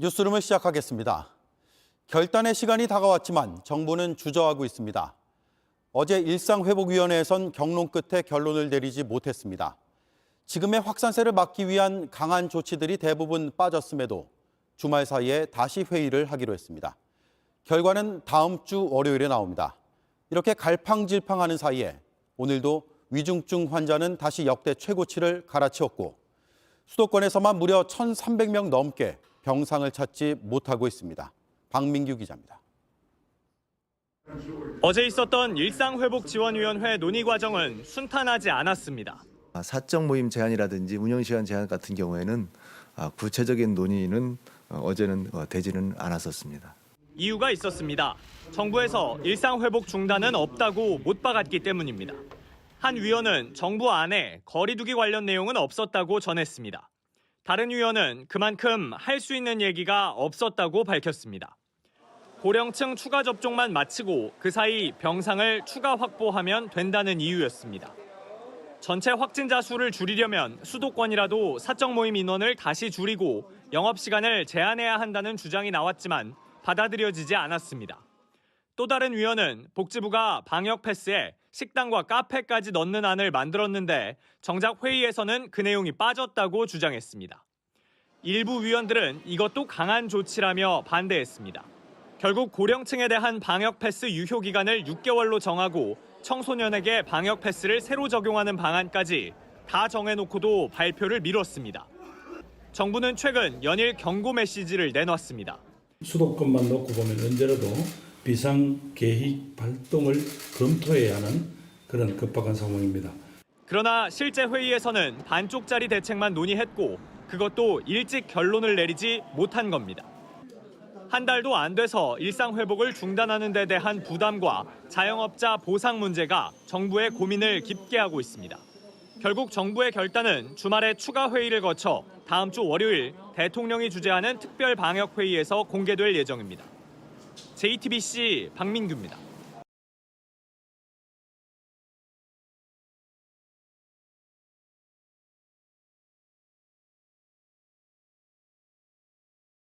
뉴스룸을 시작하겠습니다. 결단의 시간이 다가왔지만 정부는 주저하고 있습니다. 어제 일상회복위원회에선 경론 끝에 결론을 내리지 못했습니다. 지금의 확산세를 막기 위한 강한 조치들이 대부분 빠졌음에도 주말 사이에 다시 회의를 하기로 했습니다. 결과는 다음 주 월요일에 나옵니다. 이렇게 갈팡질팡하는 사이에 오늘도 위중증 환자는 다시 역대 최고치를 갈아치웠고 수도권에서만 무려 1,300명 넘게 병상을 찾지 못하고 있습니다. 박민규 기자입니다. 어제 있었던 일상회복지원위원회 논의 과정은 순탄하지 않았습니다. 사적 모임 제한이라든지 운영 시간 제한 같은 경우에는 구체적인 논의는 어제는 되지는 않았었습니다. 이유가 있었습니다. 정부에서 일상회복 중단은 없다고 못 박았기 때문입니다. 한 위원은 정부 안에 거리 두기 관련 내용은 없었다고 전했습니다. 다른 위원은 그만큼 할 수 있는 얘기가 없었다고 밝혔습니다. 고령층 추가 접종만 마치고 그 사이 병상을 추가 확보하면 된다는 이유였습니다. 전체 확진자 수를 줄이려면 수도권이라도 사적 모임 인원을 다시 줄이고 영업시간을 제한해야 한다는 주장이 나왔지만 받아들여지지 않았습니다. 또 다른 위원은 복지부가 방역 패스에 식당과 카페까지 넣는 안을 만들었는데 정작 회의에서는 그 내용이 빠졌다고 주장했습니다. 일부 위원들은 이것도 강한 조치라며 반대했습니다. 결국 고령층에 대한 방역 패스 유효 기간을 6개월로 정하고 청소년에게 방역 패스를 새로 적용하는 방안까지 다 정해놓고도 발표를 미뤘습니다. 정부는 최근 연일 경고 메시지를 내놨습니다. 수도권만 놓고 보면 언제라도 비상계획 발동을 검토해야 하는 그런 급박한 상황입니다. 그러나 실제 회의에서는 반쪽짜리 대책만 논의했고 그것도 일찍 결론을 내리지 못한 겁니다. 한 달도 안 돼서 일상회복을 중단하는 데 대한 부담과 자영업자 보상 문제가 정부의 고민을 깊게 하고 있습니다. 결국 정부의 결단은 주말에 추가 회의를 거쳐 다음 주 월요일 대통령이 주재하는 특별 방역 회의에서 공개될 예정입니다. JTBC 박민규입니다.